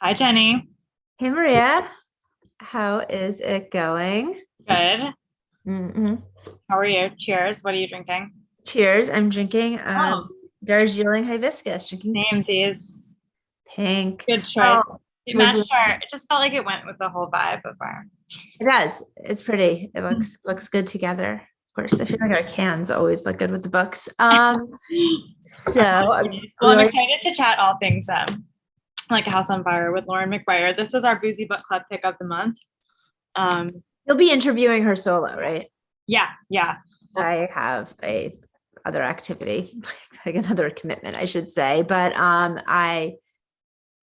Hi, Jenny. Hey Maria, how is it going? Good. Mm-mm. How are you? Cheers. What are you drinking? Cheers. I'm drinking Oh, Darjeeling hibiscus, drinking samesies. pink. Good choice. Oh, It we're doing matched our, it just felt like it went with the whole vibe of our. it does. It's pretty. It looks good together. Of course, I feel like our cans always look good with the books. So I'm Well, I'm really excited to chat all things like a House on Fire with Lauren McBrayer. This was our Boozy Book Club pick of the month. Um, you'll be interviewing her solo, right? yeah, yeah. Well, I have a other activity, like another commitment, I should say. But I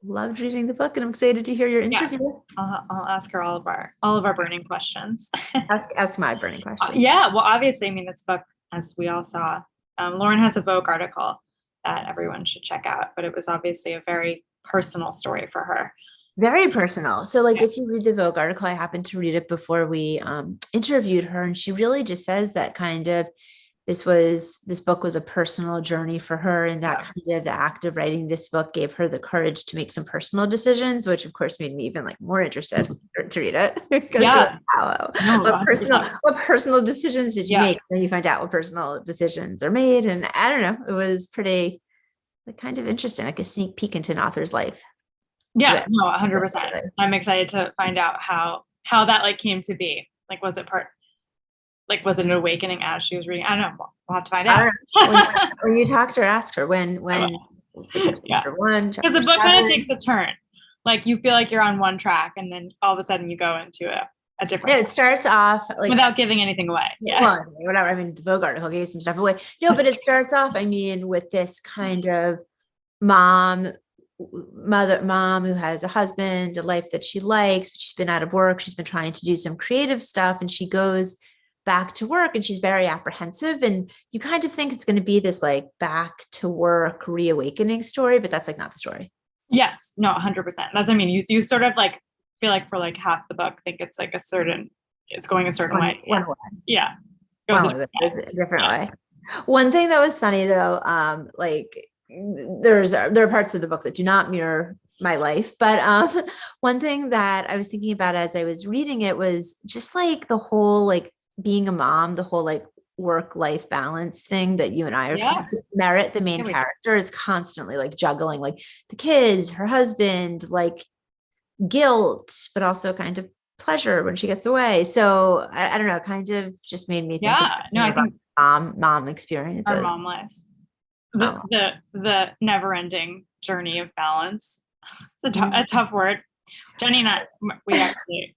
loved reading the book and I'm excited to hear your yeah. interview. I'll ask her all of our burning questions. Ask my burning question. Yeah, well, obviously, I mean, this book, as we all saw, Lauren has a Vogue article that everyone should check out, but it was obviously a very personal story for her. Very personal. So, like, Yeah. if you read the Vogue article, I happened to read it before we interviewed her, and she really just says that kind of this book was a personal journey for her, and that Yeah. kind of the act of writing this book gave her the courage to make some personal decisions, which of course made me even like more interested to read it because you're like, Yeah. wow, No, what personal decisions did you yeah. make? And then you find out what personal decisions are made, and I don't know, it was pretty like kind of interesting, like a sneak peek into an author's life. Yeah. Yeah. No, 100%. I'm excited to find out how that like came to be. Like, was it an awakening as she was reading? I don't know. We'll have to find I out. don't know. When you talk to her, ask her when is it Yeah. chapter one, Because the chapter book kind of seven? takes a turn. Like you feel like you're on one track and then all of a sudden you go into a Yeah, different it track starts off like without giving anything away. Yeah. well, whatever. I mean, the Vogue article gave some stuff away. No, but it starts off, I mean, with this kind of mom, mom who has a husband, a life that she likes, but she's been out of work. She's been trying to do some creative stuff, and she goes back to work and she's very apprehensive. And you kind of think it's going to be this like back to work reawakening story, but that's like not the story. Yes. No, 100%. That's what I mean. You sort of like feel like for like half the book think it's like it's going a certain way. One way. Yeah. It goes a One way, different but way. there's a different Yeah. way. One thing that was funny though, like there are parts of the book that do not mirror my life, but one thing that I was thinking about as I was reading it was just like the whole like being a mom, the whole like work-life balance thing that you and I are Yeah. Merit, the main Here we character, is constantly like juggling like the kids, her husband, like guilt, but also kind of pleasure when she gets away. So I don't know, kind of just made me think Yeah. No, I about think mom our experiences. mom lives. The Mom. the the never ending journey of balance. It's a Mhm. tough word. Jenny and I, we actually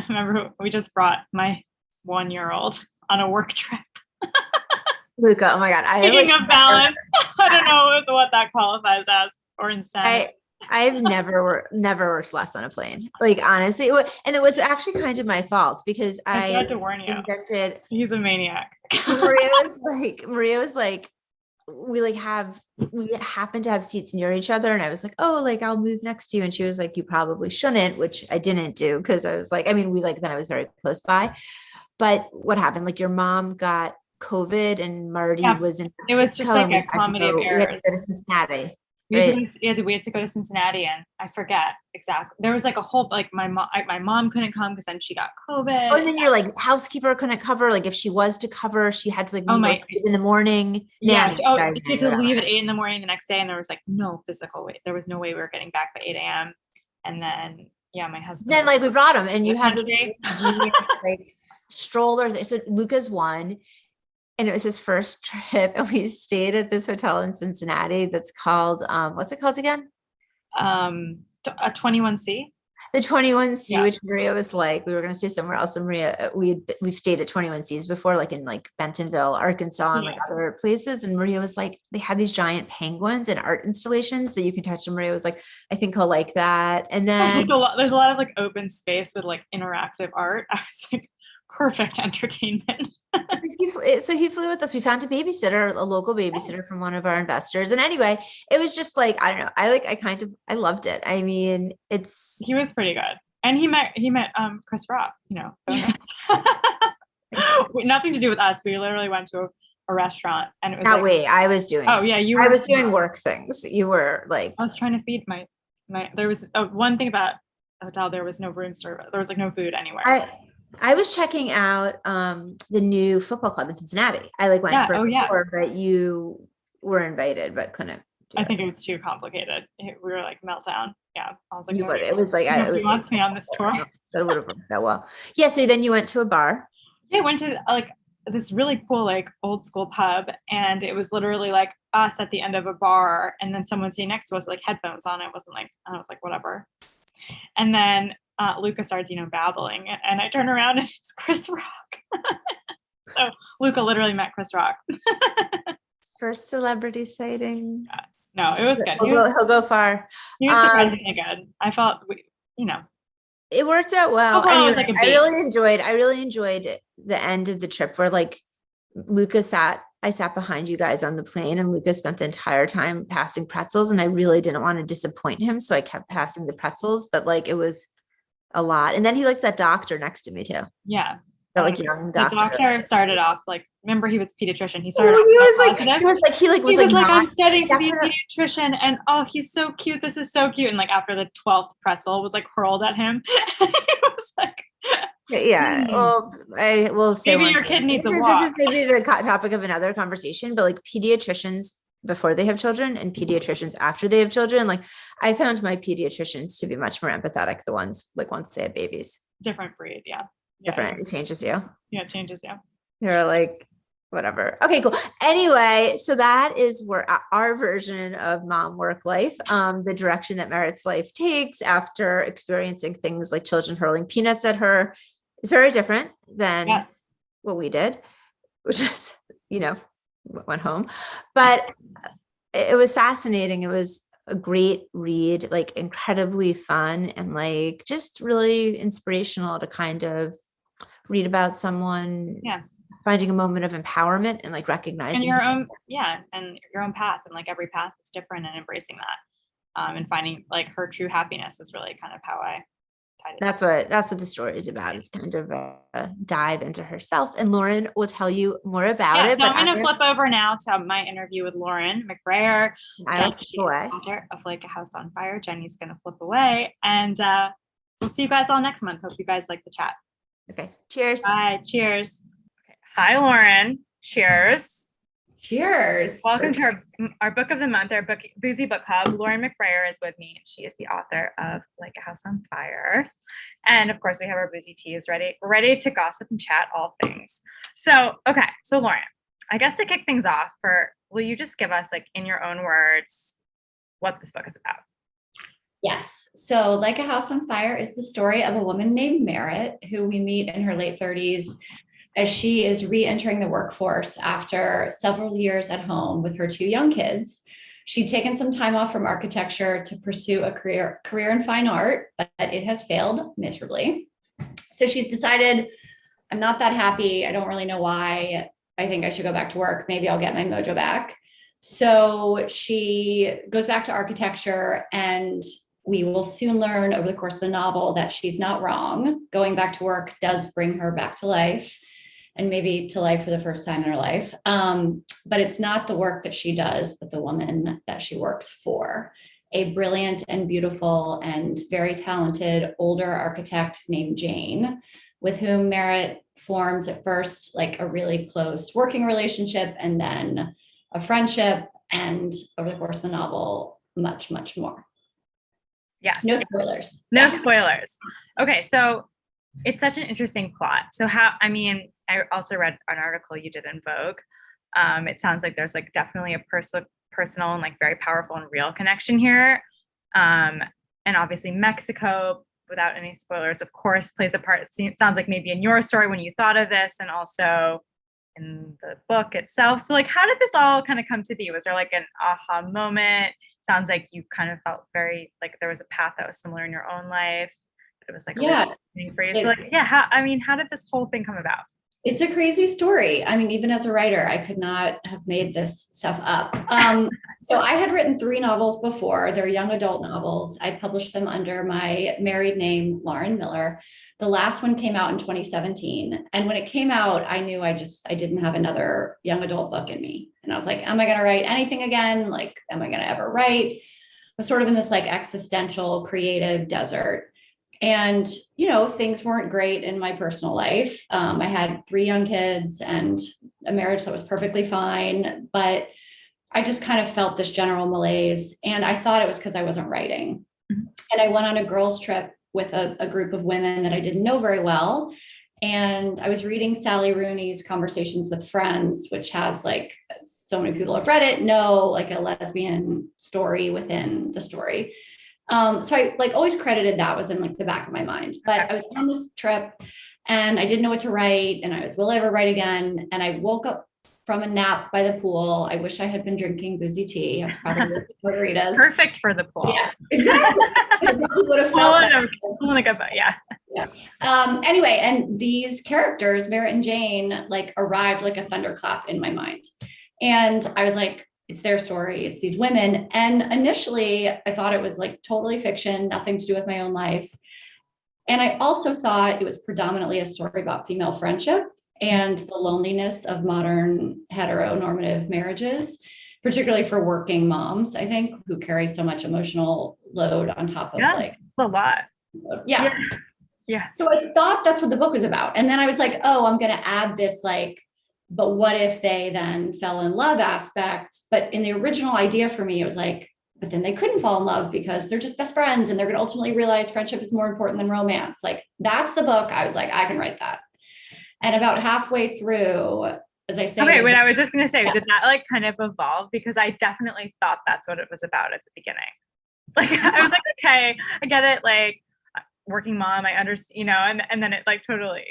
remember we just brought my 1 year old on a work trip. Luca, oh my God. I have like Speaking of balance, I don't know what that qualifies as or insanity. I I've never worked less on a plane. Like honestly, and it was actually kind of my fault because I I tried to warn you. invented He's a maniac. Maria was like we happen to have seats near each other, and I was like, oh, like I'll move next to you, and she was like, you probably shouldn't, which I didn't do because I was like, I mean, we like then I was very close by. But what happened? Like your mom got COVID and Marty Yeah, was in it was just Mexico like and a comedy of we had to errors. go to Cincinnati, We had to, right? we had to go to Cincinnati, and I forget exactly. There was like a whole like my mom couldn't come because then she got Oh, COVID. and then your like housekeeper couldn't cover. Like if she was to cover, she had to like Oh leave my, in the morning. yeah. Nanny, Oh, sorry, she had nanny, to whatever. leave at 8 in the morning the next day, and there was like no physical way. There was no way we were getting back by 8 a.m. And then yeah, my husband Then was like we brought him, and in you the have this country. genius like stroller. So Lucas won, and it was his first trip, and we stayed at this hotel in Cincinnati that's called what's it called again? A 21C. The 21C, Yeah. which Maria was like, we were going to stay somewhere else. And Maria, we've stayed at 21Cs before, like in like Bentonville, Arkansas, and like Yeah. other places. And Maria was like, they had these giant penguins and art installations that you can touch. And Maria was like, I think he'll like that. And There's then like a lot. There's a lot of like open space with like interactive art. I was like, perfect entertainment. so he flew with us. We found a babysitter, a local babysitter from one of our investors. And anyway, it was just like, I don't know. I loved it. I mean, it's He was pretty good, and he met Chris Rock. Bonus. Nothing to do with us. We literally went to a restaurant, and it was not like, way. oh yeah, you were. I was doing work things. You were like, I was trying to feed my There was one thing about the hotel, there was no room service. There was like no food anywhere. I was checking out the new football club in Cincinnati. I like went for a tour, but you were invited but couldn't do I it. think it was too complicated. We were like meltdown. Yeah. I was like, it was like nobody wants me on this tour. That would have worked that well. Yeah. So then you went to a bar. Yeah, I went to like this really cool, like old school pub, and it was literally like us at the end of a bar, and then someone sitting next to us with like headphones on. It wasn't like, I was like, whatever. And then Luca starts, babbling, and I turn around and it's Chris Rock. So Luca literally met Chris Rock. First celebrity sighting. No, it was good. He'll go far. He was surprisingly good. I felt, it worked out well. Anyway, like I really enjoyed the end of the trip where like I sat behind you guys on the plane, and Luca spent the entire time passing pretzels, and I really didn't want to disappoint him. So I kept passing the pretzels, but like, it was a lot. And then he liked that doctor next to me too. Yeah. That like young doctor. The doctor started off like, remember he was a pediatrician. He started off he was like I'm studying to be a pediatrician, and he's so cute. This is so cute. And like after the 12th pretzel was like hurled at him, he was like, yeah. Well, I will say maybe your kid needs a walk. This is maybe the topic of another conversation, but like pediatricians before they have children and pediatricians after they have children, like I found my pediatricians to be much more empathetic. The ones like once they have babies. Different breed, yeah. Different. It changes you. Yeah, it changes you. They're like, whatever. Okay, cool. Anyway, so that is where our version of mom work life, the direction that Merritt's life takes after experiencing things like children hurling peanuts at her is very different than what we did, which is, went home. But it was fascinating. It was a great read, like incredibly fun and like just really inspirational to kind of read about someone finding a moment of empowerment and like recognizing and your own path, and like every path is different, and embracing that and finding like her true happiness is really kind of how I tied it. That's what the story is about. It's kind of a dive into herself, and Lauren will tell you more about it. So I'm going to flip over now to my interview with Lauren McBrayer. I'll flip away. Author of Like a House on Fire. Jenny's going to flip away, and we'll see you guys all next month. Hope you guys like the chat. Okay. Cheers. Bye. Cheers. Okay. Hi, Lauren. Cheers. Cheers. Welcome to our book of the month, our Boozy Book Club. Lauren McBrayer is with me. She is the author of Like a House on Fire. And of course, we have our Boozy Teas ready. We're ready to gossip and chat all things. So Lauren, I guess to kick things off, will you just give us, like, in your own words, what this book is about? Yes. So Like a House on Fire is the story of a woman named Merritt, who we meet in her late 30s as she is re-entering the workforce after several years at home with her 2 young kids. She'd taken some time off from architecture to pursue a career in fine art, but it has failed miserably. So she's decided, I'm not that happy. I don't really know why. I think I should go back to work. Maybe I'll get my mojo back. So she goes back to architecture, and we will soon learn over the course of the novel that she's not wrong. Going back to work does bring her back to life, and maybe to life for the first time in her life. But it's not the work that she does, but the woman that she works for. A brilliant and beautiful and very talented older architect named Jane, with whom Merritt forms at first like a really close working relationship, and then a friendship, and over the course of the novel, much, much more. Yes. No spoilers. No spoilers. Okay, so it's such an interesting plot. So I also read an article you did in Vogue. It sounds like there's like definitely a personal and like very powerful and real connection here. And obviously Mexico, without any spoilers, of course, plays a part. It sounds like maybe in your story when you thought of this, and also in the book itself. So like, how did this all kind of come to be? Was there like an aha moment? Sounds like you kind of felt very like there was a path that was similar in your own life. But it was like a thing for you. So like, how did this whole thing come about? It's a crazy story. I mean, even as a writer, I could not have made this stuff up. So I had written 3 novels before. They're young adult novels. I published them under my married name, Lauren Miller. The last one came out in 2017. And when it came out, I knew I didn't have another young adult book in me. And I was like, am I going to write anything again? Like, am I going to ever write? was sort of in this like existential creative desert. And, you know, things weren't great in my personal life. I had 3 young kids and a marriage that was perfectly fine, but I just kind of felt this general malaise. And I thought it was because I wasn't writing. Mhm. And I went on a girls' trip with a group of women that I didn't know very well. And I was reading Sally Rooney's Conversations with Friends, which has like so many people have read it, know like a lesbian story within the story. So I like always credited that was in like the back of my mind, but I was on this trip and I didn't know what to write. And I was, will I ever write again? And I woke up from a nap by the pool. I wish I had been drinking Boozy Tea. I was probably with the margaritas. Perfect for the pool. Yeah, exactly. I probably would have felt that. Yeah. Anyway, and these characters, Merritt and Jane, like arrived like a thunderclap in my mind. And I was like, it's their story, it's these women. And initially, I thought it was like totally fiction, nothing to do with my own life. And I also thought it was predominantly a story about female friendship and the loneliness of modern heteronormative marriages, particularly for working moms, I think, who carry so much emotional load on top of like, it's a lot. Yeah. Yeah. So I thought that's what the book was about. And then I was like, oh, I'm going to add this like, but what if they then fell in love aspect? But in the original idea for me, it was like, but then they couldn't fall in love because they're just best friends and they're going to ultimately realize friendship is more important than romance. Like that's the book. I was like, I can write that. And about halfway through, as I say, okay, wait, I was just going to say, did that like kind of evolve? Because I definitely thought that's what it was about at the beginning. Like, I was like, okay, I get it. Like working mom, I understand, you know, and then it like totally,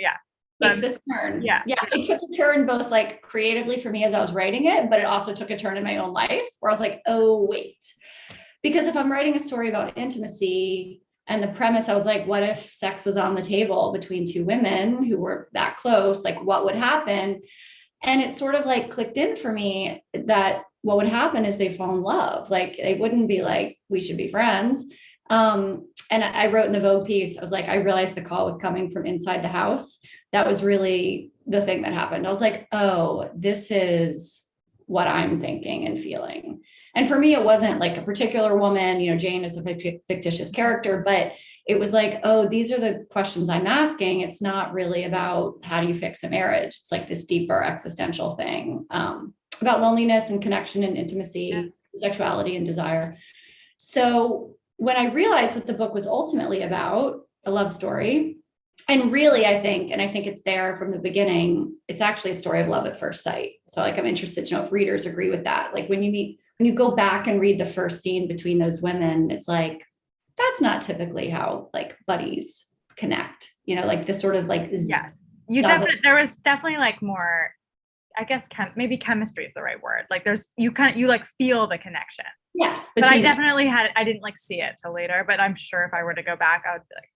takes this turn. Yeah. It took a turn both like creatively for me as I was writing it, but it also took a turn in my own life where I was like, oh, wait. Because if I'm writing a story about intimacy and the premise, I was like, what if sex was on the table between 2 women who were that close? Like, what would happen? And it sort of like clicked in for me that what would happen is they fall in love. Like, they wouldn't be like, we should be friends. And I wrote in the Vogue piece, I was like, I realized the call was coming from inside the house. That was really the thing that happened. I was like, oh, this is what I'm thinking and feeling. And for me, it wasn't like a particular woman, you know, Jane is a fictitious character, but it was like, oh, these are the questions I'm asking. It's not really about how do you fix a marriage. It's like this deeper existential thing about loneliness and connection and intimacy, sexuality and desire. So when I realized what the book was ultimately about, a love story, and really, I think it's there from the beginning, it's actually a story of love at first sight. So like, I'm interested to know if readers agree with that. Like when you go back and read the first scene between those women, it's like, that's not typically how like buddies connect, you know, like this sort of like, there was definitely like more, I guess, maybe chemistry is the right word. Like you like feel the connection. Yes. But I definitely I didn't like see it till later, but I'm sure if I were to go back, I would be like,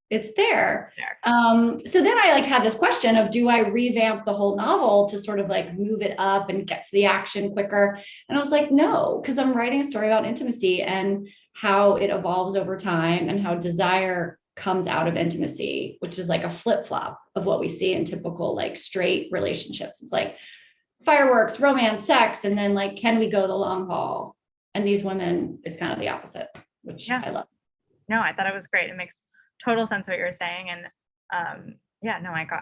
it's there. So then I like had this question of, do I revamp the whole novel to sort of like move it up and get to the action quicker? And I was like, no, because I'm writing a story about intimacy and how it evolves over time and how desire comes out of intimacy, which is like a flip-flop of what we see in typical like straight relationships. It's like fireworks, romance, sex, and then like, can we go the long haul? And these women, it's kind of the opposite, which I love. No, I thought it was great. It makes total sense what you're saying. And I got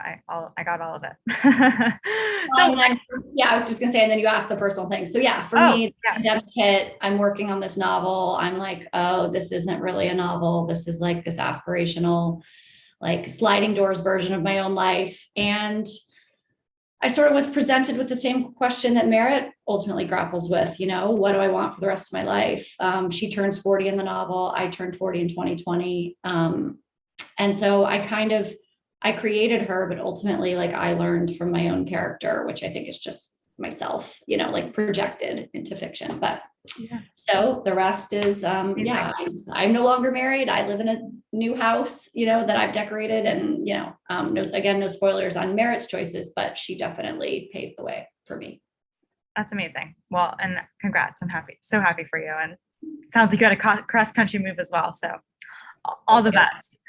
all of it. I was just gonna say, and then you asked the personal thing. So for me, the pandemic hit, I'm working on this novel. I'm like, oh, this isn't really a novel. This is like this aspirational, like sliding doors version of my own life. And I sort of was presented with the same question that Merritt ultimately grapples with, you know, what do I want for the rest of my life? She turns 40 in the novel. I turned 40 in 2020. And so I created her, but ultimately like I learned from my own character, which I think is just myself, you know, like projected into fiction. But so the rest is, I'm no longer married. I live in a new house, you know, that I've decorated and, you know, no spoilers on Merritt's choices, but she definitely paved the way for me. That's amazing. Well, and congrats. I'm so happy for you. And it sounds like you had a cross country move as well. So all the best.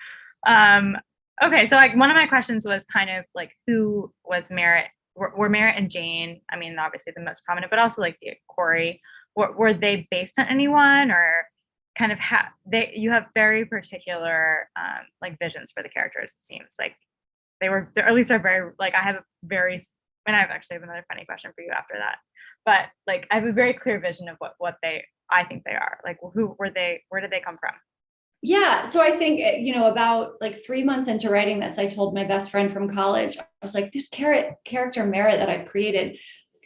Okay. So like one of my questions was kind of like, who was Merritt? Were Merritt and Jane, I mean, obviously the most prominent, but also like the Corey, were they based on anyone or kind of you have very particular like visions for the characters. It seems like or at least they're very like I have a very and I actually have another funny question for you after that. But like I have a very clear vision of what I think they are. Like who were they? Where did they come from? Yeah. So I think, about like 3 months into writing this, I told my best friend from college, I was like, this character Merritt that I've created,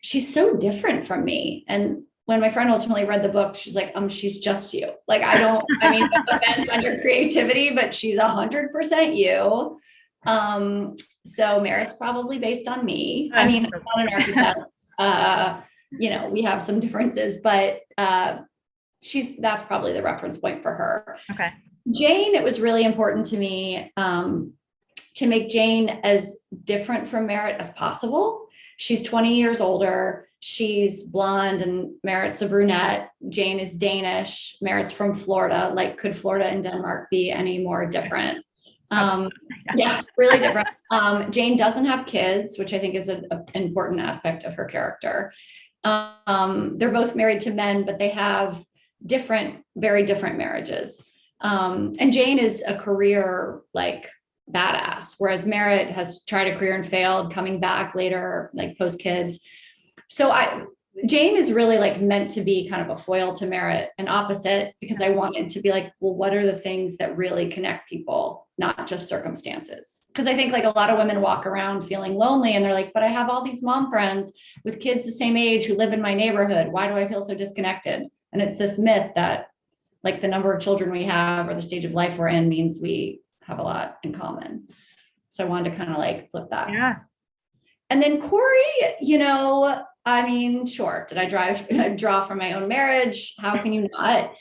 she's so different from me. And when my friend ultimately read the book, she's like, she's just you. Like, no offense on your creativity, but she's 100% you. So Merritt's probably based on me. I mean, I'm not an architect. We have some differences, but that's probably the reference point for her. Okay. Jane, it was really important to me to make Jane as different from Merritt as possible. She's 20 years older. She's blonde and Merritt's a brunette. Jane is Danish. Merritt's from Florida. Like, could Florida and Denmark be any more different? Yeah, really different. Jane doesn't have kids, which I think is an important aspect of her character. They're both married to men, but they have very different marriages. And Jane is a career like badass, whereas Merritt has tried a career and failed, coming back later, like post kids. So Jane is really like meant to be kind of a foil to Merritt, and opposite, because I wanted to be like, well, what are the things that really connect people, not just circumstances? Because I think like a lot of women walk around feeling lonely and they're like, but I have all these mom friends with kids the same age who live in my neighborhood. Why do I feel so disconnected? And it's this myth that like the number of children we have or the stage of life we're in means we have a lot in common. So I wanted to kind of like flip that. Yeah. And then Corey, I mean, sure, did I draw from my own marriage? How can you not?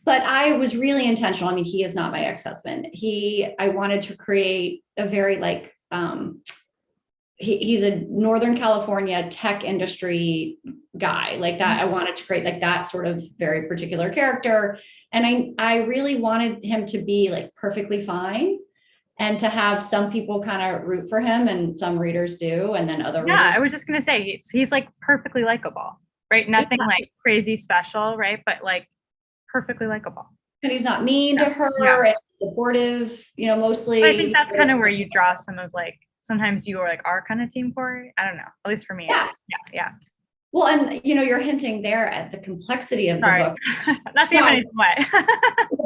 But I was really intentional. I mean, he is not my ex-husband. I wanted to create a very like, he's a Northern California tech industry guy like that. I wanted to create like that sort of very particular character. And I really wanted him to be like perfectly fine and to have some people kind of root for him, and some readers do. And then other readers. I was just going to say, he's like perfectly likable, right? Nothing like crazy special, right? But like perfectly likable. And he's not mean to her and supportive, mostly. But I think that's kind of where you draw some of like, sometimes you are like our kind of team Corey. I don't know, at least for me. Yeah. Well, and you're hinting there at the complexity of the book. Not saying any way.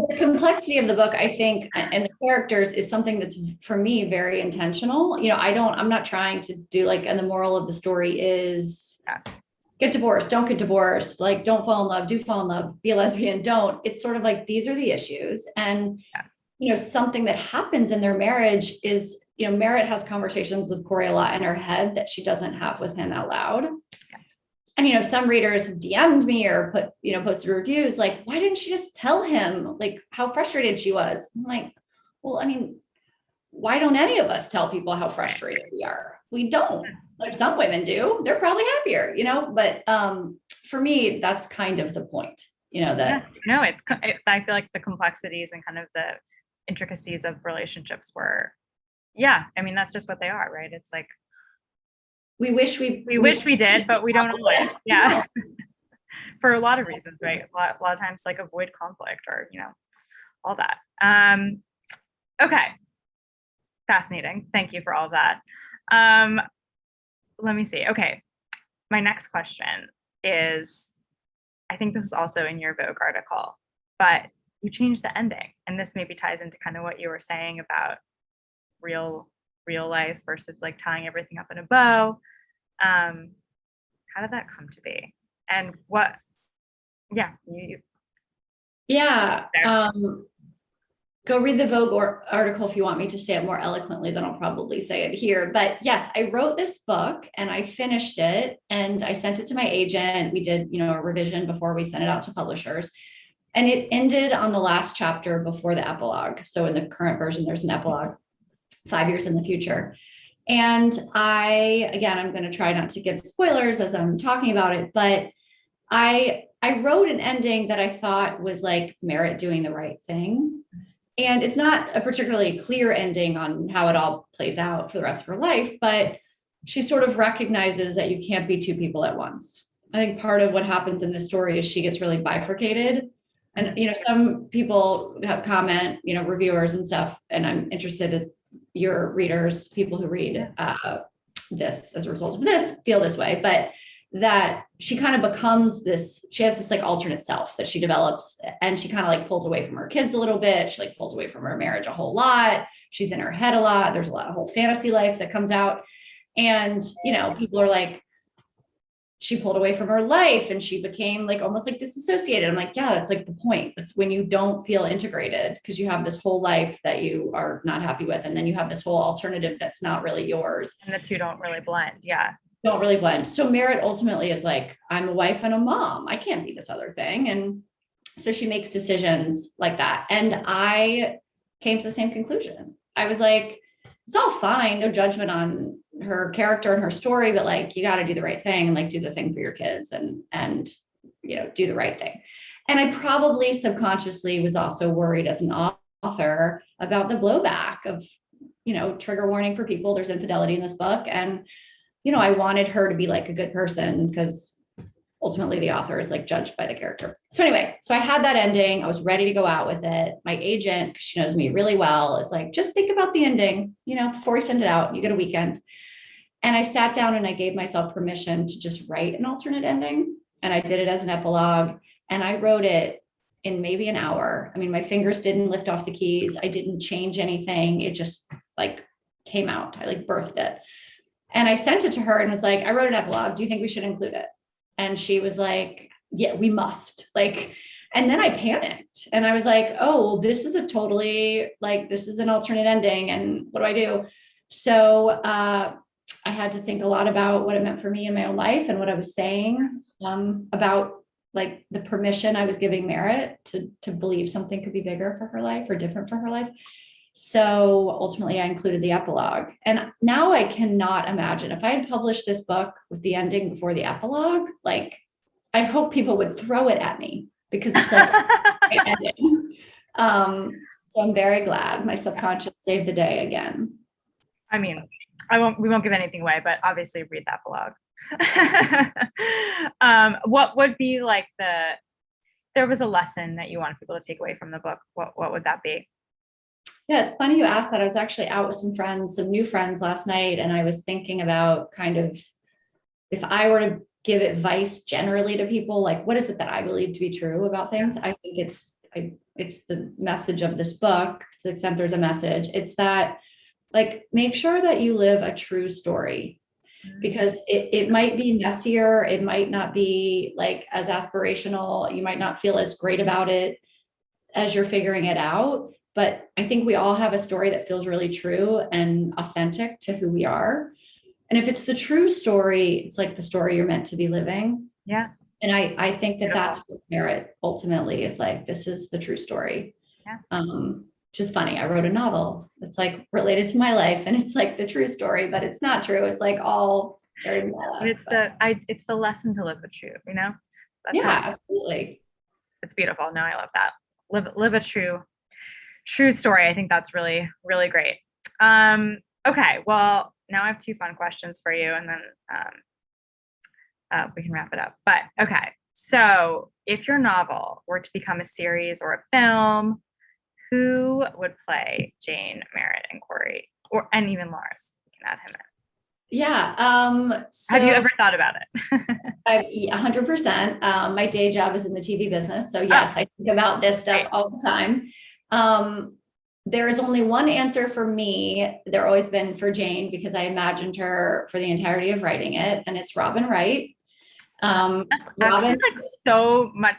The complexity of the book, I think, and the characters is something that's for me very intentional. I'm not trying to do like, and the moral of the story is get divorced, don't get divorced, like don't fall in love, do fall in love, be a lesbian, don't. It's sort of like, these are the issues. And, something that happens in their marriage is, Merritt has conversations with Corey a lot in her head that she doesn't have with him out loud. And, some readers have DM'd me or posted reviews like, why didn't she just tell him like how frustrated she was? I'm like, well, I mean, why don't any of us tell people how frustrated we are? We don't. Like some women do. They're probably happier, but for me, that's kind of the point, that. No, I feel like the complexities and kind of the intricacies of relationships were, I mean, that's just what they are, right? It's like, we wish we did, but we don't always. Yeah. For a lot of reasons, right? A lot of times like avoid conflict or, all that. Okay. Fascinating. Thank you for all of that. Let me see. Okay. My next question is, I think this is also in your Vogue article, but you changed the ending. And this maybe ties into kind of what you were saying about real life versus like tying everything up in a bow. How did that come to be? And what, go read the Vogue article if you want me to say it more eloquently than I'll probably say it here. But yes, I wrote this book and I finished it and I sent it to my agent. We did, a revision before we sent it out to publishers. And it ended on the last chapter before the epilogue. So in the current version, there's an epilogue 5 years in the future. And I'm going to try not to give spoilers as I'm talking about it, but I wrote an ending that I thought was like Merritt doing the right thing. And it's not a particularly clear ending on how it all plays out for the rest of her life, but she sort of recognizes that you can't be two people at once. I think part of what happens in this story is she gets really bifurcated And, some people have comment, reviewers and stuff, and I'm interested in your readers, people who read this as a result of this, feel this way, but that she kind of becomes this, she has this like alternate self that she develops, and she kind of like pulls away from her kids a little bit. She like pulls away from her marriage a whole lot. She's in her head a lot. There's a lot of whole fantasy life that comes out. And, people are like, she pulled away from her life and she became like almost like disassociated. I'm like, yeah, that's like the point. It's when you don't feel integrated because you have this whole life that you are not happy with. And then you have this whole alternative that's not really yours. And the two don't really blend. Yeah. Don't really blend. So Merritt ultimately is like, I'm a wife and a mom. I can't be this other thing. And so she makes decisions like that. And I came to the same conclusion. I was like, it's all fine. No judgment on her character and her story, but like, you got to do the right thing and like do the thing for your kids and do the right thing. And I probably subconsciously was also worried as an author about the blowback of, trigger warning for people. There's infidelity in this book. And, I wanted her to be like a good person because ultimately the author is like judged by the character. So anyway, so I had that ending. I was ready to go out with it. My agent, because she knows me really well, is like, just think about the ending, before we send it out, you get a weekend. And I sat down and I gave myself permission to just write an alternate ending. And I did it as an epilogue. And I wrote it in maybe an hour. I mean, my fingers didn't lift off the keys. I didn't change anything. It just like came out. I like birthed it. And I sent it to her and was like, I wrote an epilogue. Do you think we should include it? And she was like, yeah, we must. Like, and then I panicked and I was like, oh, well, this is this is an alternate ending. And what do I do? So I had to think a lot about what it meant for me in my own life and what I was saying about like the permission I was giving Merritt to believe something could be bigger for her life or different for her life. So ultimately I included the epilogue. And now I cannot imagine if I had published this book with the ending before the epilogue, like I hope people would throw it at me because it's like a ending. So I'm very glad my subconscious saved the day again. I mean, we won't give anything away, but obviously read that blog. What would be like there was a lesson that you want people to take away from the book. What would that be? Yeah, it's funny you asked that. I was actually out with some new friends last night, and I was thinking about kind of if I were to give advice generally to people, like what is it that I believe to be true about things? I think it's the message of this book, to the extent there's a message. It's that like make sure that you live a true story, because it might be messier, it might not be like as aspirational, you might not feel as great about it as you're figuring it out. But I think we all have a story that feels really true and authentic to who we are. And if it's the true story, it's like the story you're meant to be living. Yeah. And I think that that's what Merritt ultimately is like, this is the true story. Yeah. Just funny. I wrote a novel. It's like related to my life and it's like the true story, but it's not true. It's like all very meta. It's the lesson to live the truth, That's absolutely. It's beautiful. No, I love that. Live a true story. I think that's really, really great. Okay. Well, now I have two fun questions for you and then we can wrap it up. But okay. So if your novel were to become a series or a film, who would play Jane, Merritt, and Corey, and even Lars? You can add him in. Yeah. Have you ever thought about it? 100%. My day job is in the TV business. So yes, I think about this stuff all the time. There is only one answer for me. There always been for Jane, because I imagined her for the entirety of writing it, and it's Robin Wright. Robin, like so much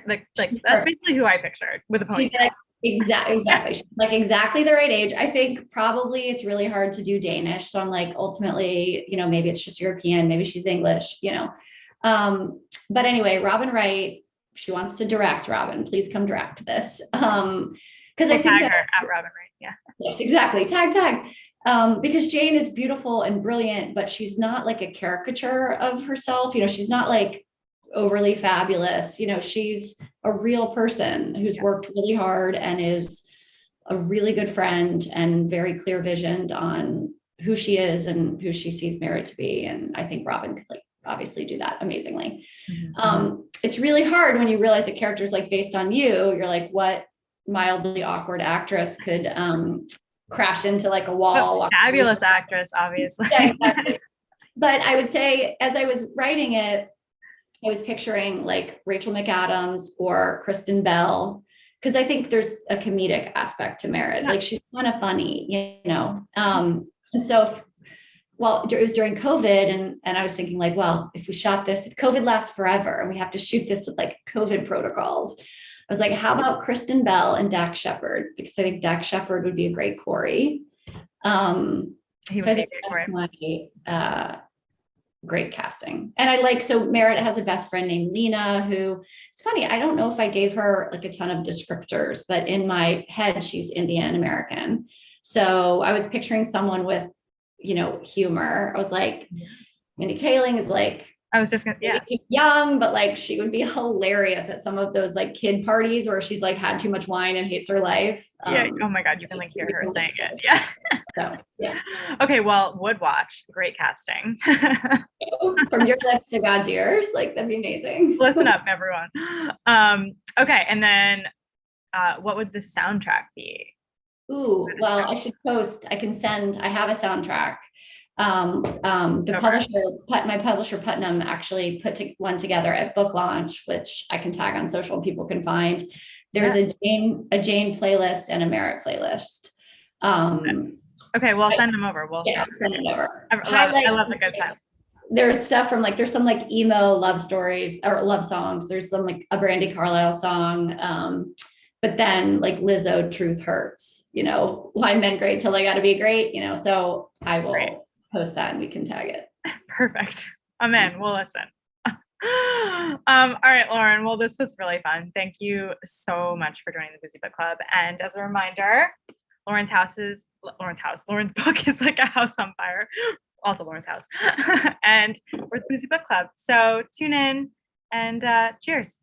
like that's basically who I pictured with a ponytail. Exactly. She's like exactly the right age. I think probably it's really hard to do Danish. So I'm like, ultimately, maybe it's just European, maybe she's English, but anyway, Robin Wright, she wants to direct. Robin, please come direct this. Because I think tag her at Robin Wright. Yeah. Yes, exactly. Tag. Because Jane is beautiful and brilliant, but she's not like a caricature of herself. She's not like overly fabulous. She's a real person who's worked really hard and is a really good friend and very clear visioned on who she is and who she sees Merritt to be. And I think Robin could like obviously do that amazingly. Mhm. It's really hard when you realize a character is like based on you. You're like, what mildly awkward actress could crash into like a wall? But fabulous actress, obviously. Yeah, exactly. But I would say, as I was writing it, I was picturing like Rachel McAdams or Kristen Bell, because I think there's a comedic aspect to Merritt. Yeah. Like she's kind of funny, you know. And so, well, it was during COVID, and I was thinking like, well, if we shot this, if COVID lasts forever, and we have to shoot this with like COVID protocols, I was like, how about Kristen Bell and Dax Shepard? Because I think Dax Shepard would be a great Corey. He So would I be think great that's for my great casting. And I like, so Merritt has a best friend named Lena, who, it's funny, I don't know if I gave her like a ton of descriptors, but in my head, she's Indian American. So I was picturing someone with, you know, humor. I was like, Mindy Kaling is like, I was just gonna, yeah. young, but like she would be hilarious at some of those like kid parties where she's like had too much wine and hates her life. Yeah. Oh my God, you can like hear her saying it. Yeah. So yeah. Okay, well, would watch. Great casting. From your lips to God's ears, like that'd be amazing. Listen up, everyone. Okay, and then what would the soundtrack be? Ooh, well, I can send, I have a soundtrack. The publisher, my publisher Putnam actually put one together at book launch, which I can tag on social and people can find. There's a Jane playlist and a Merritt playlist. Okay, well, send them over. We'll yeah, send it over. I love the good time. There's stuff from like, there's some like emo love stories or love songs. There's some like a Brandy Carlisle song. But then like Lizzo, Truth Hurts, you know, why men great till they gotta be great, you know, so I will post that and we can tag it. Perfect. I'm in. We'll listen. All right, Lauren. Well, this was really fun. Thank you so much for joining the Boozy Book Club. And as a reminder, Lauren's book is like a house on fire. Also Lauren's house. And we're the Boozy Book Club. So tune in and cheers.